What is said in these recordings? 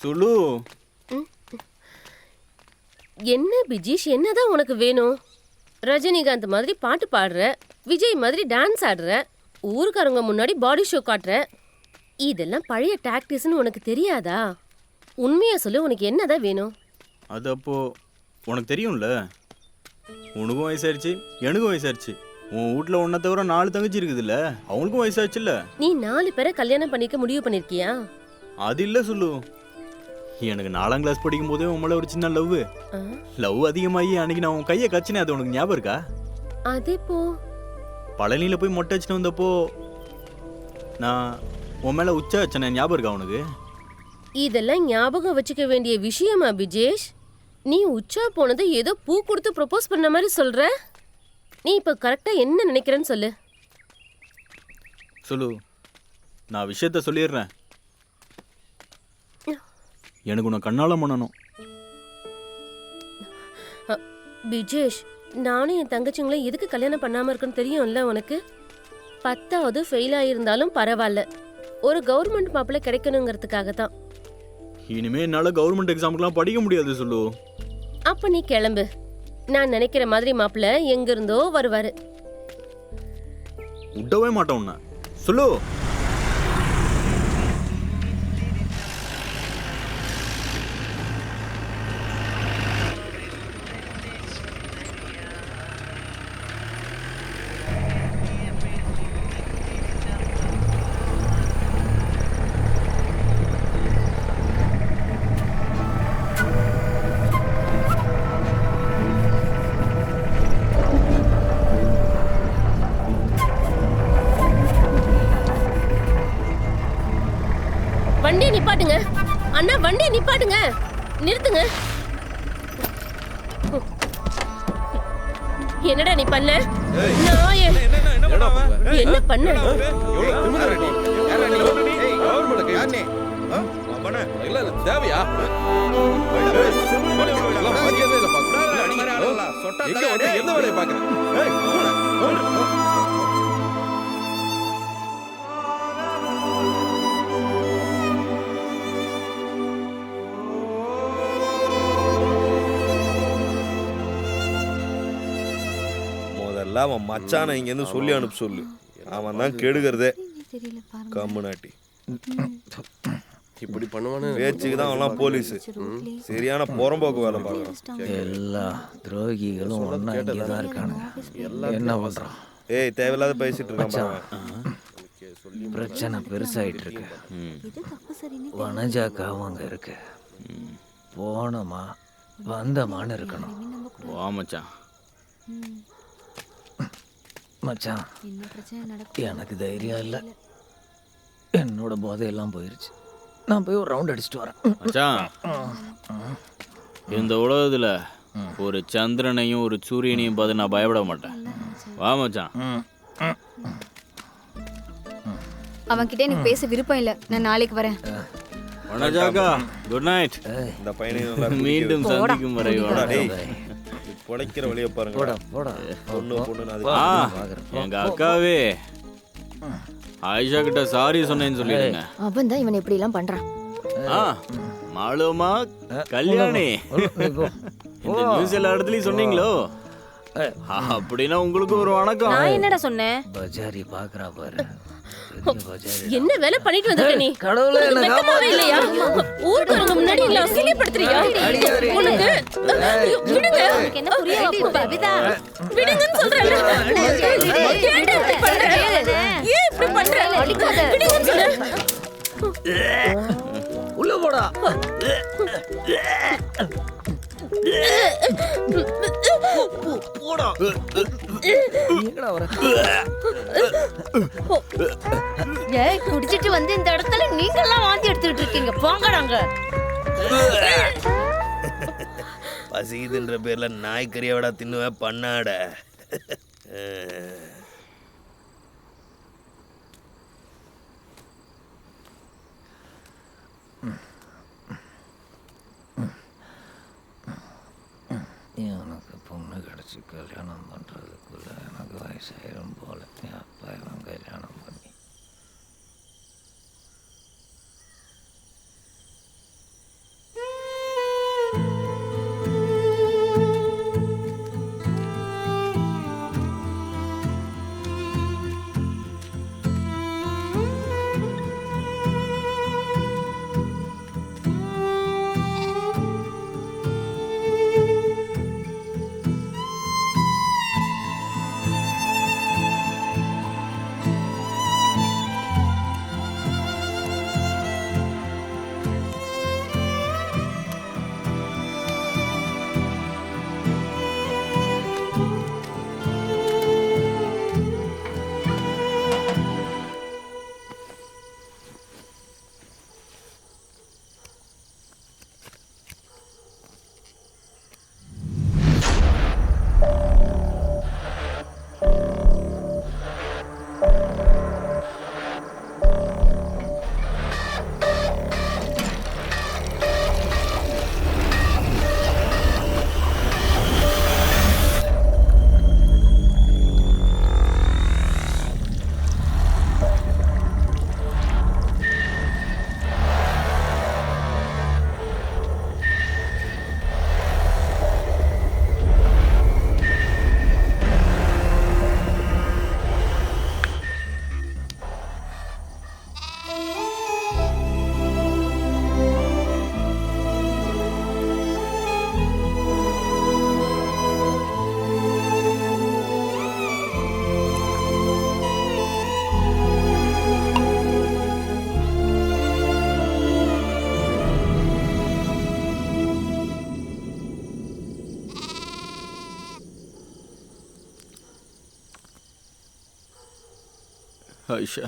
சுலு. என்ன பிஜீஷ், என்னதான் உனக்கு வேணும்? ரஜினிகாந்த் மாதிரி பாட்டு பாடுற, விஜய் மாதிரி டான்ஸ் ஆடுற, ஊருக்காரங்க முன்னாடி பாடி ஷோ காட்டுற. இதெல்லாம் பழைய டாக்டிஸ்னு உனக்கு தெரியாதா? உண்மையா சொல்லு, உனக்கு என்னதான் வேணும்? அது அப்போ உனக்கு தெரியும்ல, உனக்கும் வயசாயிருச்சு எனக்கும் வயசாயிருச்சு. உன் வீட்டில் ஒன்றை தவிர 4 தங்கச்சி இருக்குதுல்ல, அவங்களுக்கும் வயசாச்சுல்ல. நீ 4 பேரை கல்யாணம் பண்ணிக்க முடிவு பண்ணிருக்கியா? அது இல்லை சொல்லு. எனக்கு 4ஆம் கிளாஸ் படிக்கும் போதே உன் மேலே ஒரு சின்ன லவ் அதிகமாகி அன்னைக்கு நான் உன் கையை கச்சினேன். அது உனக்கு ஞாபகம் இருக்கா? அது போ பழனியில் போய் மொட்டை வச்சுட்டு வந்தப்போ நான் உன் மேலே உச்சா வச்சேன். ஞாபகம் இருக்கா உனக்கு? இதெல்லாம் ஞாபகம் வச்சுக்க வேண்டிய விஷயமா பிஜேஷ்? நீ உச்சா போனது ஏதோ பூ கொடுத்து ப்ரொபோஸ் பண்ண மாதிரி சொல்ற. நீ இப்போ கரெக்டா என்ன நினைக்கிறேன்னு சொல்லு. சொல்லு, நான் விஷயத்த சொல்லிடுறேன். எனக்கு உன்னை கண்ணால பண்ணணும். பிஜேஷ், நானும் என் தங்கச்சிங்களும் எதுக்கு கல்யாணம் பண்ணாம இருக்குன்னு தெரியும்ல உனக்கு? 10வது ஃபெயில் ஆயிருந்தாலும் பரவாயில்ல, ஒரு கவர்மெண்ட் மாப்பிள்ளை கிடைக்கணுங்கிறதுக்காக தான். இனிமே என்னால கவர்மெண்ட் எக்ஸாமுக்குலாம் படிக்க முடியாது சொல்லு. அப்ப நீ கிளம்பு. நான் நினைக்கிற மாதிரி மாப்பிள்ளை எங்க இருந்தோ வருவாரு. விடவே மாட்டோம் உன்னை சொல்லு. வண்டியை நிப்பாட்டுங்க அண்ணா, வண்டியை நிப்பாட்டுங்க, நிறுத்துங்க. என்னடா நீ பண்ண? என்ன பண்ண? தேவையா? என்ன வேலையை பாக்குறேன்? அவன் மச்சான இங்க இருந்து சொல்லி அனுப்ப சொல்லு. அவன் தான் கெடுகிறதே. கம்முனாட்டி இப்படி பண்ணுவானு பேச்சுக்கு தான் அவன்லாம் போலீஸ். சரியான புறம்போக்கு வேலை பார்க்கறான். எல்லா துரோகிகளும் ஒண்ணா இங்க தான் இருக்கானுங்க. என்ன பண்றான்? ஏய், தேவையில்லாத பேசிட்டு இருக்கான் பாருங்க. பிரச்சனை பெருசாயிட்டு இருக்கு. வனஜாக்காவும் அங்க இருக்கு. போனமா வந்தமான்னு இருக்கணும். வா மச்சான். மச்சான், எனக்கு தைரியம் இல்லை. என்னோட போதையெல்லாம் போயிருச்சு. நான் போய் ஒரு ரவுண்ட் அடிச்சுட்டு வரேன். மச்சான், இந்த உலகத்துல ஒரு சந்திரனையும் ஒரு சூரியனையும் பார்த்து நான் பயப்பட மாட்டேன். வா மச்சான். அவன்கிட்ட எனக்கு பேச விருப்பம் இல்லை. நான் நாளைக்கு வரேன். வனஜாக்கா, குட் நைட். இந்த பையனை மீண்டும் சந்திக்கும் வரை. உடைக்கிற வழியை பாருங்க. எங்க அக்காவே ஆயிஷா கிட்ட சாரி சொன்னேன்னு சொல்லிடுங்க. அவன் தான் இவன் இப்படி எல்லாம் பண்றான். மாலுமா கல்யாணி, இந்த நியூஸ் எல்லா இடத்துலயும் சொன்னீங்களோ? அப்படின்னா உங்களுக்கு ஒரு வணக்கம். நான் என்னடா சொன்னேன்? பஜாரி பாக்குறா பாரு. என்ன வேலை பண்ணிட்டு வந்திருக்க நீ? கடவுளே, என்ன வெக்கமாவே இல்லையா? ஊர்க்காரங்க முன்னாடி இல்ல அசிங்கப்படுத்துறியா? உனக்கு விடுங்க. என்ன புரியல பவிதா? விடுங்கன்னு சொல்றேன். ஏன்டா இப்படி பண்ற? ஏன் இப்படி பண்ற? விடுங்கன்னு சொல்றேன். உள்ள போடா. போடா. எங்கடா வர? ஏய், குடிச்சிட்டு வந்து இந்த இடத்துல நீங்க எல்லாம் வாந்தி எடுத்துட்டு இருக்கீங்க. போங்கடாங்க. பசிக்குதுன்ற பேர்ல நாய்க்கறியோட தின்னுவேன் பண்ணாட. எனக்கு பொண்ணு கிடச்சி கல்யாணம் பண்ணுறதுக்குள்ள எனக்கு வயசாயிரும் போல. அப்பா இவன் கல்யாணம் பண்ணி ஆயிஷா,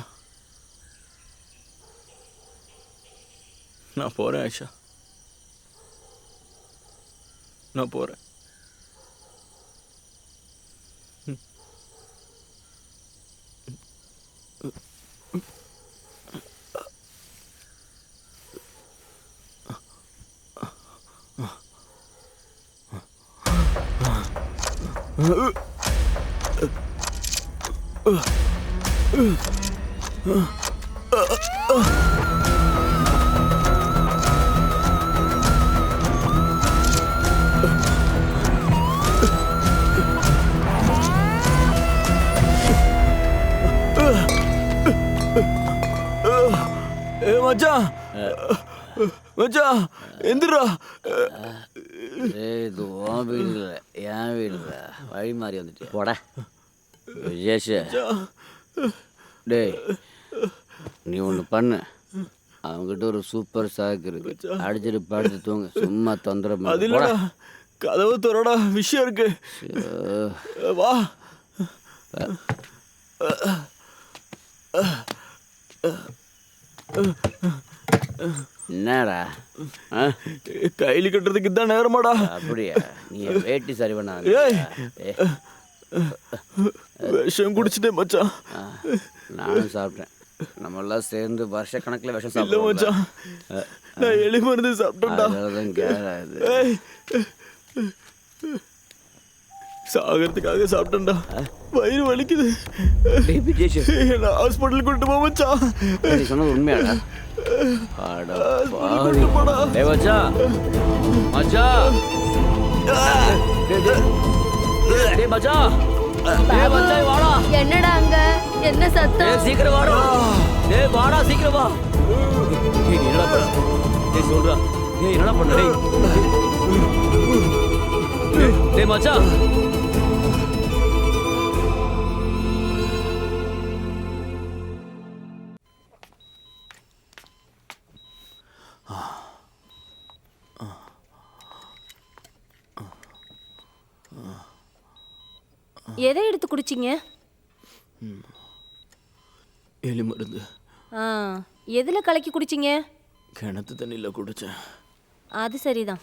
நான் போகிறேன் ஆயிஷா, நான் போகிறேன். ஏ மச்சான், மச்சான் எந்திரா. இது உன் வீடு இல்லை, என் வீடு இல்லை. வழி மாறி வந்துட்டு போட விஜேஷ். டேய், நீ ஒன்று பண்ணு. அவங்ககிட்ட ஒரு சூப்பர் சாக்கு இருக்கு, அடிச்சுட்டு படுத்து தூங்க. சும்மா தொந்தரவு அது இல்லடா, கதவு திறடா, விஷயம் இருக்கு. வா. என்னடா கைலி கட்டுறதுக்கு இதான் நேரமாடா. அப்படியா? நீ வேட்டி சரி பண்ண ஏய், விஷம் குடிச்சிட்டேன் மச்சான். நானும் சாப்பிட்டேன். நம்ம எல்லாம் சேர்ந்து வருஷ கணக்கில் விஷம் இல்ல மச்சான், நான் எலி மருந்து சாப்பிட்டேன்டா. ஏய், சாகிறதுக்காக சாப்பிட்டேன்டா. வயிறு வலிக்குது. என்ன ஹாஸ்பிட்டல் கூட்டு போ மச்சான். நீ சொன்னது உண்மையாடா? கூட்டு போடா. என்னடா அங்க என்ன சத்தம்? சீக்கிரம் வாடா. டேய் வாடா, சீக்கிரம் வா. நீ என்னடா பண்ண? டேய் சொல்றா. டேய் என்னடா பண்ண? டேய் மச்சான். எதை எடுத்து குடிச்சிங்க? எலி மருந்து. எதுல கலக்கி குடிச்சிங்க? கிணத்து தண்ணியில் குடித்தேன். அது சரிதான்.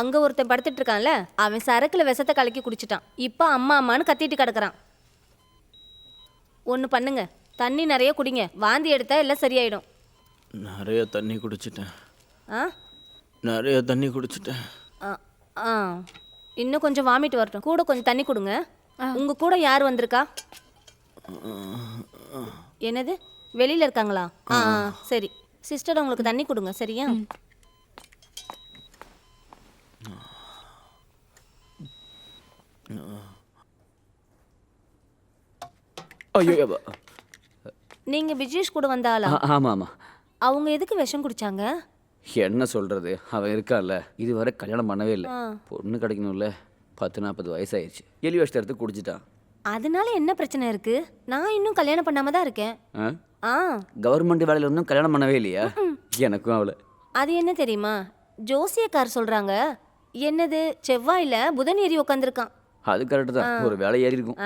அங்க ஒருத்தன் படுத்துட்டு இருக்கான்ல, அவன் சரக்குல விஷத்தை கலக்கி குடிச்சிட்டான். இப்போ அம்மா அம்மான்னு கத்திட்டு கிடக்குறான். ஒன்று பண்ணுங்க, தண்ணி நிறைய குடிங்க. வாந்தி எடுத்தா எல்லாம் சரியாயிடும். நிறைய தண்ணி குடிச்சிட்டேன். ஆ நிறைய தண்ணி குடிச்சிட்டேன். ஆ ஆ இன்னும் கொஞ்சம் வாமிட்டு வரட்டும். கூட கொஞ்சம் தண்ணி கொடுங்க. உங்க கூட யார் வந்திருக்கா? என்னது, வெளியில இருக்காங்களா? ஆ சரி. சிஸ்டர் உங்களுக்கு தண்ணி கொடுங்க, சரியா? ஐயோ, நீங்க பிஜேஷ் கூட வந்தாளா? ஆமாம் ஆமாம். அவங்க எதுக்கு விஷம் குடிச்சாங்க? என்ன சொல்கிறது, அவன் இருக்கான்ல, இதுவரை கல்யாணம் பண்ணவே இல்லை. பொண்ணு கிடைக்கணும்ல. 10-40 வயசாயிடுச்சு. எலி விஷத்தை எடுத்து குடிச்சிட்டான். அதனால என்ன பிரச்சனை இருக்கு? நான் இன்னும் கல்யாணம் பண்ணாம தான் இருக்கேன். கவர்மெண்ட் வேலையில் இருந்தும் கல்யாணம் பண்ணவே இல்லையா? எனக்கும் அவளை. அது என்ன தெரியுமா, ஜோசியக்கார் சொல்றாங்க, என்னது செவ்வாயில புதன் ஏறி உட்காந்துருக்கான். அது கரெக்டு தான். ஒரு வேலை ஏறி இருக்கும்.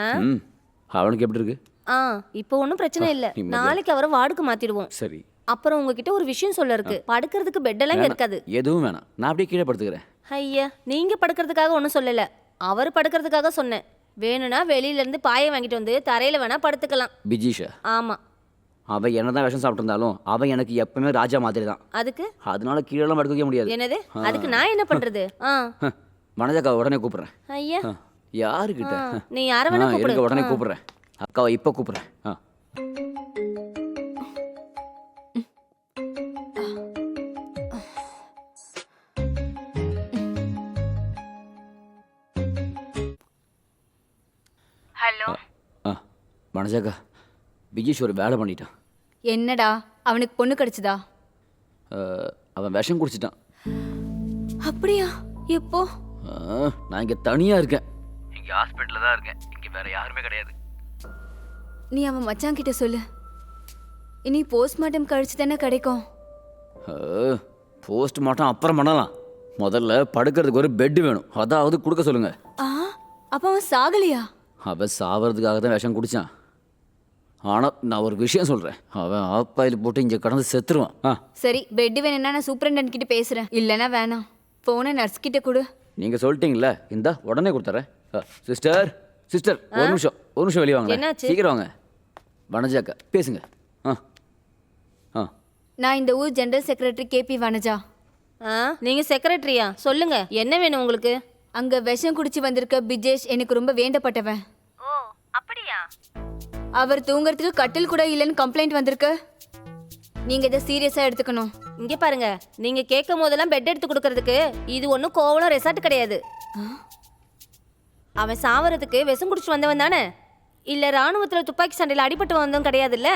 அவனுக்கு எப்படி இருக்கு? இப்போ ஒன்றும் பிரச்சனை இல்லை. நாளைக்கு அவரை வார்டுக்கு மாத்திடுவோம். சரி. அப்புறம் உங்ககிட்ட ஒரு விஷயம் சொல்ல இருக்கு. படுக்கிறதுக்கு பெட்டெல்லாம் இங்க இருக்காது. எதுவும் வேணாம், நான் அப்படியே கீழே படுத்துக்கிறேன். ஐயா, நீங்க படுக்கிறதுக்காக ஒன்றும் சொல்லல, அவர் படுக்கிறதுக்காக சொன்னேன். வேணும்னா வெளியில இருந்து பாயை வாங்கிட்டு வந்து தரையில வேணா படுத்துக்கலாம். பிஜீஷா? ஆமா. அவன் என்னதான் விஷம் சாப்பிட்டு இருந்தாலும் அவன் எனக்கு எப்பவுமே ராஜா மாதிரி தான். அதுக்கு அதனால கீழெல்லாம் படுக்க முடியாது. என்னது? அதுக்கு நான் என்ன பண்றது? மனஜாக்கா உடனே கூப்பிடுறேன். ஐயா, யாருக்கிட்ட? நீ யாரை வேணா கூப்பிடு. உடனே கூப்பிடுறேன். அக்காவை இப்போ கூப்பிடுறேன். ஹலோ. மனஜாக்கா, விஜேஷ் ஒரு வேலை பண்ணிட்டான். என்னடா, அவனுக்கு பொண்ணு கிடைச்சதா? அவன் விஷம் குடிச்சிட்டான். அப்படியா? எப்போ? நான் இங்கே தனியாக இருக்கேன். இங்கே ஹாஸ்பிட்டலில் தான் இருக்கேன். இங்கே வேற யாருமே கிடையாது. நீ அவன் மச்சான் கிட்ட சொல்லு. இனி போஸ்ட்மார்ட்டம் கழிச்சு தானே கிடைக்கும். போஸ்ட்மார்ட்டம் அப்புறம் பண்ணலாம். முதல்ல படுக்கிறதுக்கு ஒரு பெட் வேணும், அதாவது கொடுக்க சொல்லுங்க. அப்போ அவன் சாகலையா? அவன் சாவறதுக்காக தான் விஷம் குடிச்சான். ஆனால் நான் ஒரு விஷயம் சொல்கிறேன், அவன் ஆப்பாயில் போட்டு இங்கே கடந்து செத்துருவான். சரி பெட் வேணும்னா நான் சூப்பரண்டன்ட் கிட்ட பேசுறேன். இல்லைன்னா வேணாம், போனை நர்ஸ் கிட்ட கொடு. நீங்கள் சொல்லிட்டீங்களா, இந்தா உடனே கொடுத்துறேன். சிஸ்டர் சிஸ்டர், ஒரு நிமிஷம் வெளியே வாங்க, என்னாச்சு? சீக்கிரம் வாங்க. வனஜாக்கா பேசுங்க. நான் இந்த ஊர் ஜெனரல் செக்ரட்டரி கேபி வனஜா. நீங்க செக்ரட்டரியா? சொல்லுங்க, என்ன வேணும் உங்களுக்கு? அங்க விஷம் குடிச்சு வந்திருக்க பிஜேஷ் எனக்கு ரொம்ப வேண்டப்பட்டவன். ஓ, அப்படியா? அவர் தூங்குறதுக்கு கட்டில் கூட இல்லைன்னு கம்ப்ளைண்ட் வந்திருக்கு. நீங்க இதை சீரியஸா எடுத்துக்கணும். இங்க பாருங்க, நீங்க கேட்கும் போதெல்லாம் பெட் எடுத்து கொடுக்கறதுக்கு இது ஒன்றும் கோவலம் ரெசார்ட் கிடையாது. அவன் சாவறதுக்கு விஷம் குடிச்சு வந்தவன் தானே? இல்ல ராணுவத்துல துப்பாக்கி சண்டையில் அடிபட்டு வந்தவன் கிடையாதுல்ல?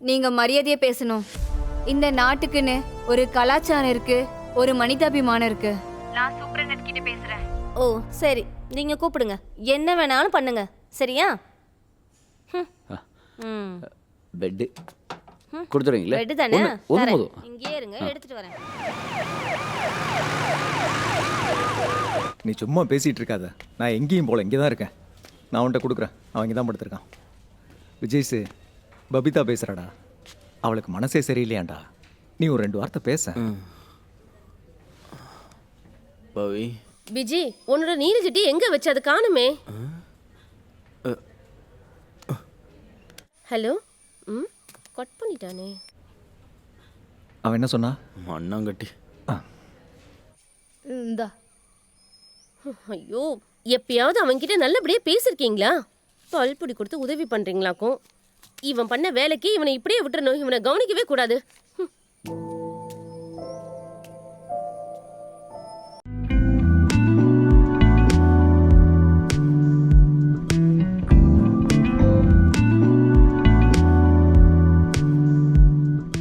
நீங்க மரியாதையா பேசணும். இந்த நாட்டுக்குன்னு ஒரு கலாச்சாரம் இருக்கு, ஒரு மனிதாபிமானம் இருக்கு. நான் சூப்பரண்டன்ட் கிட்ட பேசுறேன். ஓ சரி, நீங்க கூப்பிடுங்க, என்ன வேணாலும் பண்ணுங்க, சரியா? பெட்டு கொடுத்துருவீங்களா? பெட் தானே? ஒன்று தரேன். போதும். இங்கேயே இருங்க, எடுத்துட்டு வரேன். நீ சும்மா பேசிகிட்டு இருக்காத. நான் எங்கேயும் போகல, இங்கே தான் இருக்கேன். நான் அவன்கிட்ட கொடுக்குறேன், அவன் இங்கே தான் படுத்திருக்கான். விஜய்ஸு, பபிதா பேசுகிறாடா. அவளுக்கு மனசே சரியில்லையாண்டா. நீ ஒரு 2 வார்த்தை பேச. பவி, பிஜி, உன்னோட நீல ஜட்டி எங்க வச்சு அது காணுமே? ஹலோ. கட் பண்ணிட்டானே. அவன் என்ன சொன்னா? மண்ணாங்கட்டி. இந்தா. ஐயோ, எப்பயாவது அவன்கிட்ட நல்லபடியா பேசிருக்கீங்களா? பல்புடி கொடுத்து உதவி பண்றீங்களாக்கும். இவன் பண்ண வேலைக்கு இவனை இப்படியே விட்டுறணும். இவனை கவனிக்கவே கூடாது.